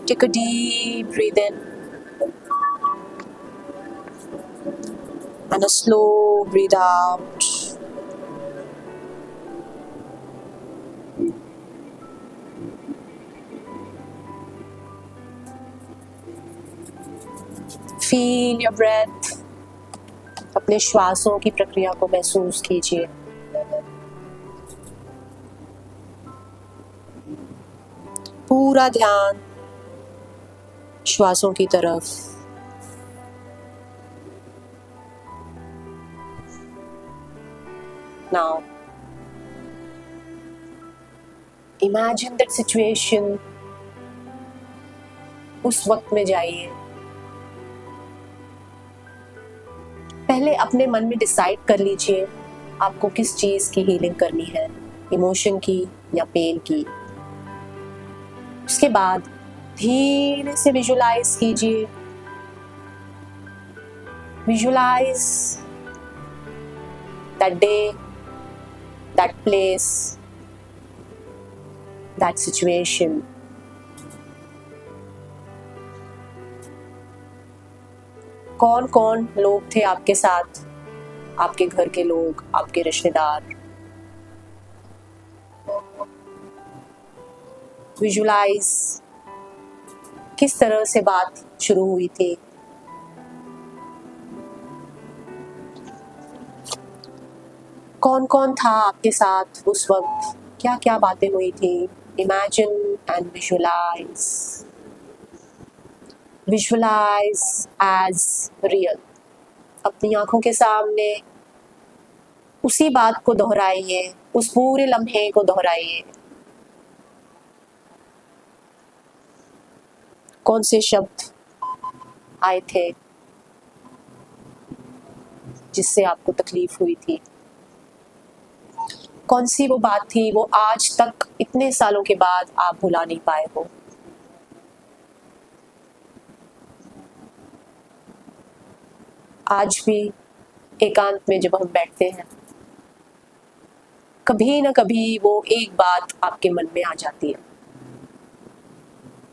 Take a deep breath in and a slow breathe out. Feel your breath. अपने श्वासों की प्रक्रिया को महसूस कीजिए. पूरा ध्यान श्वासों की तरफ. Now, imagine that situation. उस वक्त में जाइए. पहले अपने मन में डिसाइड कर लीजिए आपको किस चीज की हीलिंग करनी है, इमोशन की या पेन की. उसके बाद धीरे से विजुलाइज कीजिए. Visualise that day, that place, that situation. कौन कौन लोग थे आपके साथ, आपके घर के लोग, आपके रिश्तेदार. विजुलाइज किस तरह से बात शुरू हुई थी. कौन कौन था आपके साथ उस वक्त, क्या क्या बातें हुई थी. Imagine and visualise. Visualise as real. अपनी आंखों के सामने उसी बात को दोहराइए, उस पूरे लम्हे को दोहराइए. कौन से शब्द आए थे जिससे आपको तकलीफ हुई थी. कौन सी वो बात थी वो आज तक इतने सालों के बाद आप भुला नहीं पाए हो. आज भी एकांत में जब हम बैठते हैं, कभी ना कभी वो एक बात आपके मन में आ जाती है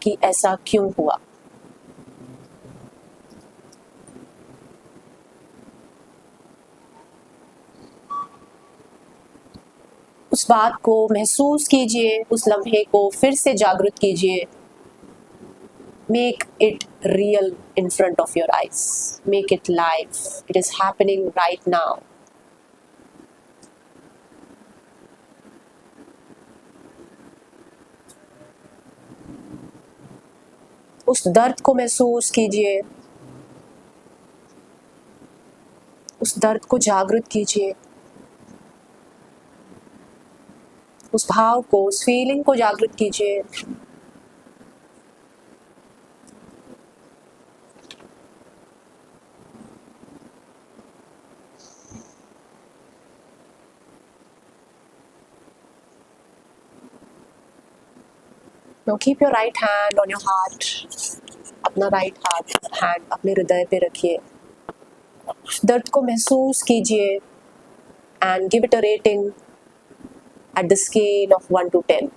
कि ऐसा क्यों हुआ. उस बात को महसूस कीजिए, उस लम्हे को फिर से जागृत कीजिए. Make it real in front of your eyes. Make it live. It is happening right now. उस दर्द को महसूस कीजिए, उस दर्द को जागृत कीजिए, उस भाव को, उस फीलिंग को जागृत कीजिए. Now keep your right hand on your heart. अपना राइट हैंड अपने हृदय पे रखिए. दर्द को महसूस कीजिए and give it a rating at the scale of 1 to 10.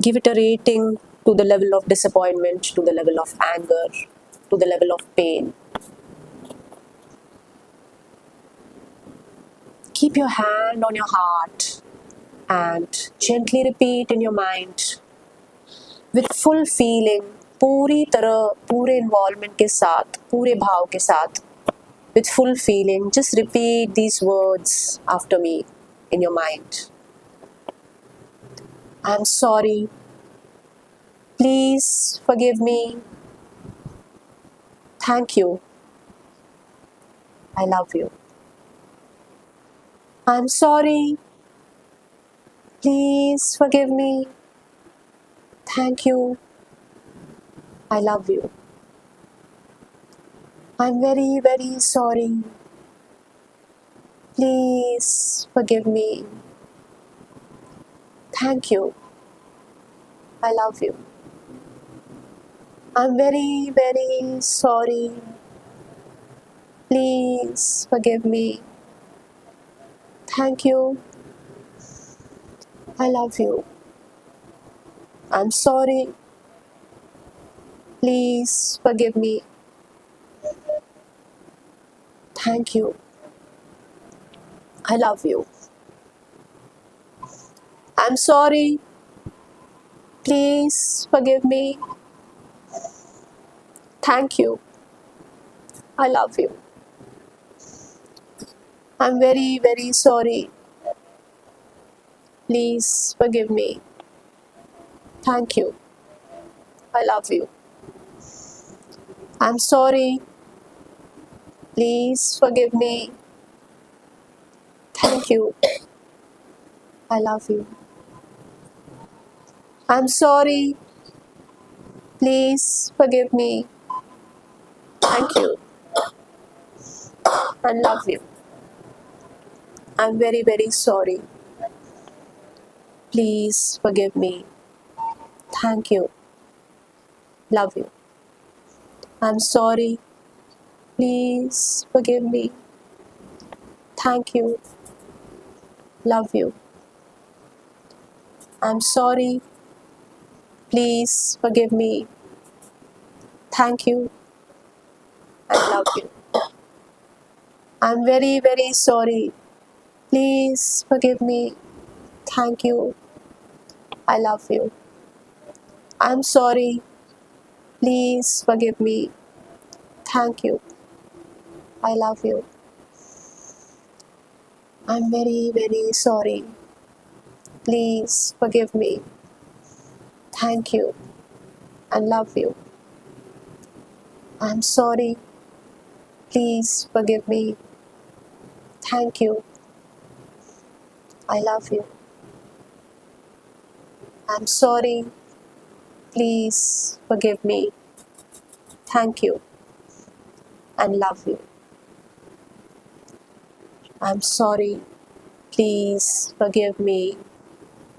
Give it a rating to the level of disappointment, to the level of anger, to the level of pain. Keep your hand on your heart and gently repeat in your mind with full feeling, पूरी तरह, पूरे involvement के साथ, पूरे भाव के साथ, with full feeling, just repeat these words after me in your mind. I'm sorry. Please forgive me. Thank you. I love you. I'm sorry. Please forgive me. Thank you. I love you. I'm very, very sorry. Please forgive me. Thank you. I love you. I'm very, very sorry. Please forgive me. Thank you. I love you. I'm sorry. Please forgive me. Thank you. I love you. I'm sorry. Please forgive me. Thank you. I love you. I'm very, very sorry. Please forgive me. Thank you. I love you. I'm sorry. Please forgive me. Thank you. I love you. I'm sorry. Please forgive me. Thank you. I love you. I'm very, very sorry. Please forgive me. Thank you. Love you. I'm sorry. Please forgive me. Thank you. Love you. I'm sorry. Please forgive me. Thank you. I love you. I'm very, very sorry. Please forgive me. Thank you. I love you. I'm sorry. Please forgive me. Thank you. I love you. I'm very, very sorry. Please forgive me. Thank you. I love you. I'm sorry. Please forgive me. Thank you. I love you. I'm sorry. Please forgive me. Thank you. And love you. I'm sorry. Please forgive me.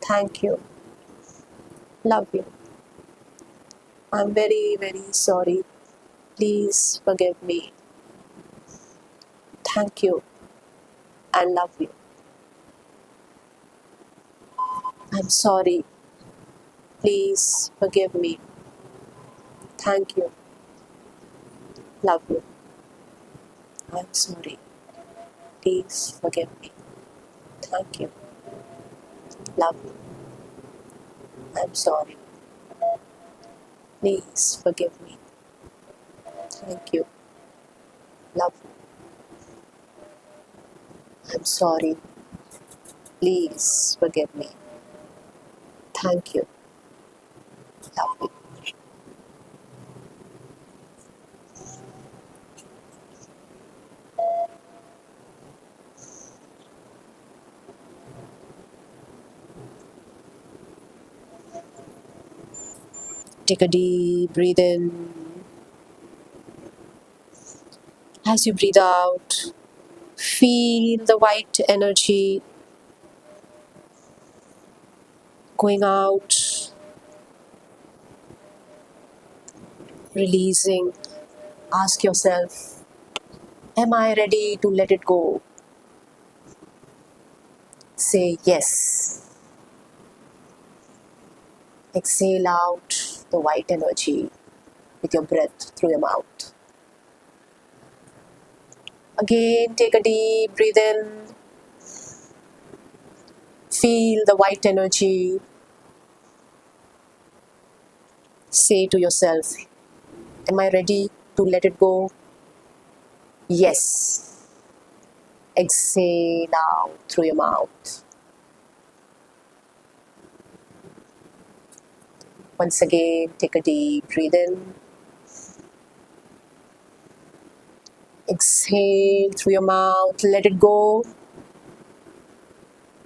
Thank you. Love you. I'm very, very sorry. Please forgive me. Thank you. And love you. I'm sorry. Please forgive me. Thank you. Love you. I'm sorry. Please forgive me. Thank you. Love you. I'm sorry. Please forgive me. Thank you. Love you. I'm sorry. Please forgive me. Thank you. Love you. Take a deep breathe in. As you breathe out, feel the white energy going out, releasing. Ask yourself, am I ready to let it go? Say yes. Exhale out the white energy with your breath through your mouth. Again, take a deep breath in. Feel the white energy. Say to yourself, am I ready to let it go? Yes. Exhale out through your mouth. Once again, take a deep breath in. Exhale through your mouth. Let it go.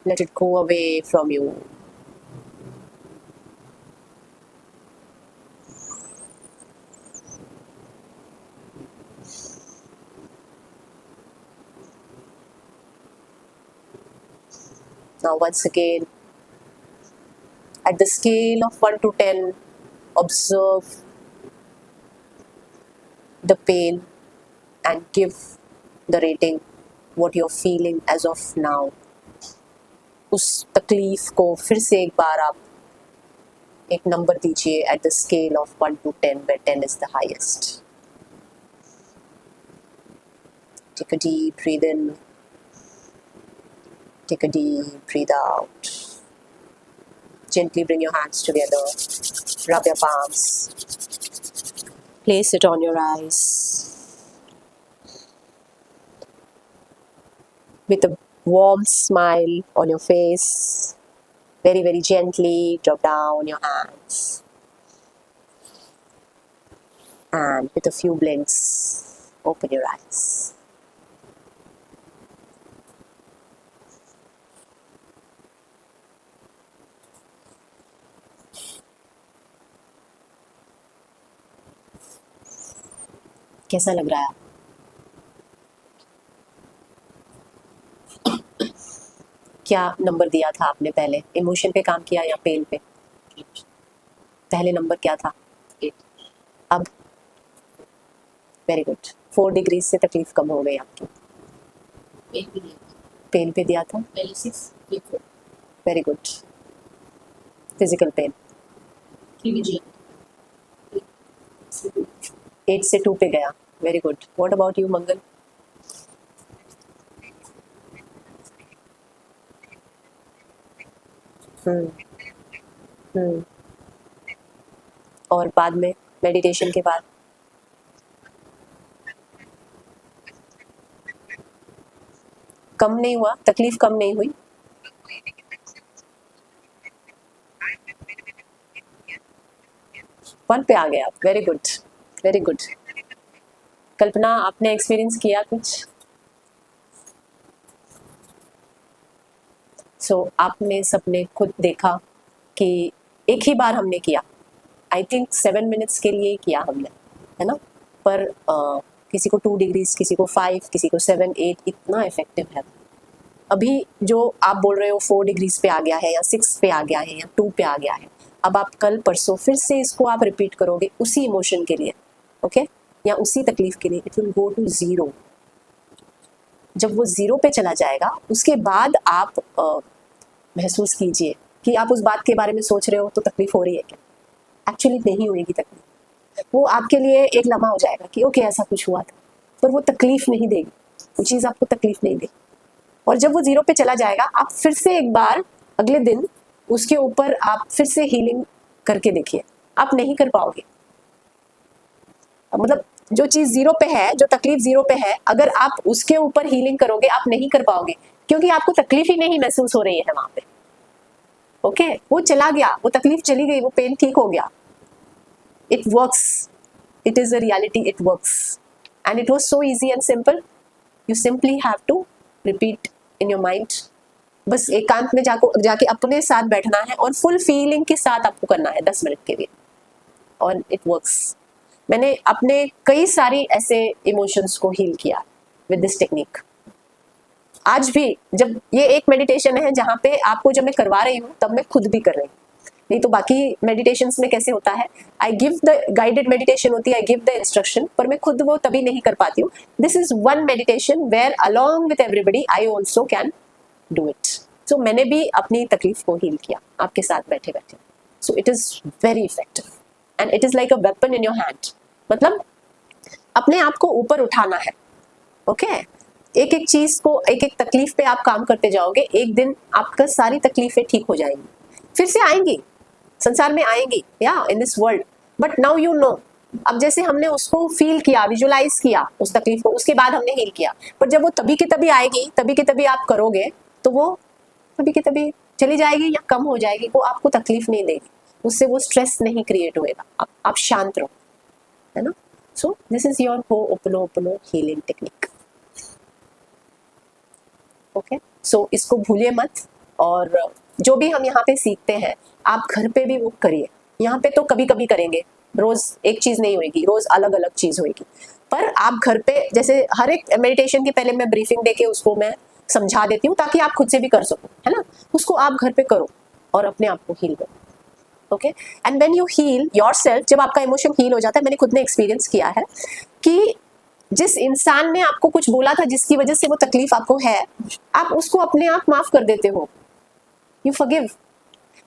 Let it go away from you. Now, once again, at the scale of 1 to 10, observe the pain and give the rating what you're feeling as of now. उस तकलीफ को फिर से एक बार आप एक number दीजिए at the scale of 1 to 10 where 10 is the highest. Take a deep breathe in. Take a deep breathe out. Gently bring your hands together. Rub your palms. Place it on your eyes. With a warm smile on your face, very, very gently drop down your hands. And with a few blinks, open your eyes. कैसा लग रहा है? क्या number दिया था आपने पहले? Emotion पे काम किया या पेन पे? पहले नंबर क्या था? 8. अब? Very good. 4 डिग्री से तकलीफ कम हो गई आपकी. पेन पे दिया था? पहले 6. Very good. फिजिकल पेन 8 से 2 पे गया. Very good. What about you Mangal? और बाद में मेडिटेशन के बाद? कम नहीं हुआ? तकलीफ कम नहीं हुई? वन पे आ गया. Very good, very good. Kalpana, आपने एक्सपीरियंस किया कुछ? आपने सबने खुद देखा कि एक ही बार हमने किया. आई थिंक 7 मिनट्स के लिए ही किया हमने, है ना? पर किसी को 2 डिग्रीज, किसी को 5, किसी को 7, 8, इतना इफेक्टिव है. अभी जो आप बोल रहे हो 4 डिग्रीज पे आ गया है या 6 पे आ गया है या 2 पे आ गया है, अब आप कल परसों फिर से इसको आप रिपीट करोगे उसी इमोशन के लिए, ओके, या उसी तकलीफ के लिए. It will go to 0. जब वो 0 पे चला जाएगा, उसके बाद आप महसूस कीजिए कि आप उस बात के बारे में सोच रहे हो तो तकलीफ हो रही है क्या. एक्चुअली नहीं होगी तकलीफ. वो आपके लिए एक लम्हा हो जाएगा कि ओके ऐसा कुछ हुआ था, पर वो तकलीफ नहीं देगी. वो चीज़ आपको तकलीफ नहीं देगी. और जब वो 0 पे चला जाएगा, आप फिर से एक बार अगले दिन उसके ऊपर आप फिर से हीलिंग करके देखिए. आप नहीं कर पाओगे. मतलब जो चीज़ 0 पे है, जो तकलीफ 0 पे है, अगर आप उसके ऊपर हीलिंग करोगे आप नहीं कर पाओगे, क्योंकि आपको तकलीफ ही नहीं महसूस हो रही है वहां पे. ओके, वो चला गया, वो तकलीफ चली गई, वो पेन ठीक हो गया. It works. It is a reality. It works. And it was so easy and simple. You simply have to repeat in your mind. बस एकांत में जाके अपने साथ बैठना है और फुल फीलिंग के साथ आपको करना है 10 मिनट के लिए, और इट वर्क्स. मैंने अपने कई सारी ऐसे इमोशंस को हील किया विद दिस टेक्निक. आज भी जब ये एक मेडिटेशन है जहाँ पे आपको जब मैं करवा रही हूँ तब मैं खुद भी कर रही हूँ. नहीं तो बाकी मेडिटेशंस में कैसे होता है, I give the guided meditation होती है, आई गिव द इंस्ट्रक्शन, पर मैं खुद वो तभी नहीं कर पाती हूँ. This is one meditation where along with everybody I also can do it. So मैंने भी अपनी तकलीफ को हील किया आपके साथ बैठे बैठे. So it is very effective and it is like a weapon in your hand. मतलब अपने आप को ऊपर उठाना है. ओके, एक एक चीज को, एक एक तकलीफ पे आप काम करते जाओगे, एक दिन आपका सारी तकलीफें ठीक हो जाएंगी. फिर से आएंगी, संसार में आएंगी, या in this world. But now you know. अब जैसे हमने उसको फील किया, विजुलाइज किया उस तकलीफ को, उसके बाद हमने हील किया. पर जब वो तभी की तभी आएगी, तभी की तभी आप करोगे, तो वो तभी की तभी चली जाएगी या कम हो जाएगी. वो आपको तकलीफ नहीं देगी, उससे वो स्ट्रेस नहीं क्रिएट होएगा. आप शांत रहो, है ना. So this is your ho'oponopono healing technique. Okay, so इसको भूलिए मत. और जो भी हम यहाँ पे सीखते हैं आप घर पे भी वो करिए. यहाँ पे तो कभी कभी करेंगे, रोज एक चीज नहीं होगी, रोज अलग अलग चीज होगी. पर आप घर पे, जैसे हर एक मेडिटेशन के पहले मैं ब्रीफिंग देके उसको मैं समझा देती हूँ ताकि आप खुद से भी कर सको, है ना. उसको आप घर पे करो और अपने आप को हील करो. Okay, and when you heal yourself, जब आपका इमोशन हील हो जाता है, मैंने खुद ने एक्सपीरियंस किया है कि जिस इंसान ने आपको कुछ बोला था जिसकी वजह से वो तकलीफ आपको है, आप उसको अपने आप माफ कर देते हो. You forgive.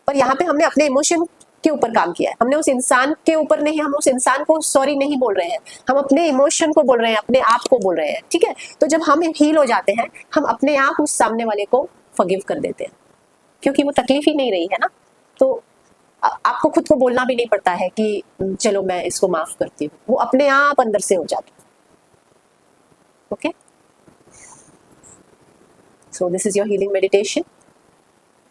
पर यहाँ पे हमने अपने इमोशन के ऊपर काम किया है, हमने उस इंसान के ऊपर नहीं, हम उस इंसान को सॉरी नहीं बोल रहे हैं, हम अपने इमोशन को बोल रहे हैं, अपने आप को बोल रहे हैं, ठीक है। तो जब हम हील हो जाते हैं, हम अपने आप उस सामने वाले को फॉरगिव कर देते हैं, क्योंकि वो तकलीफ ही नहीं रही है ना। तो आपको खुद को बोलना भी नहीं पड़ता है कि चलो मैं इसको माफ करती हूँ, वो अपने आप अंदर से हो जाता है। Okay, so this is your healing meditation.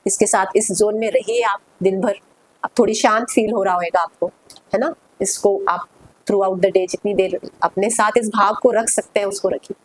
इसके साथ इस जोन में रहिए आप दिन भर, आप थोड़ी शांत फील हो रहा होगा आपको, है ना। इसको आप थ्रू आउट द डे जितनी देर अपने साथ इस भाव को रख सकते हैं उसको रखिए।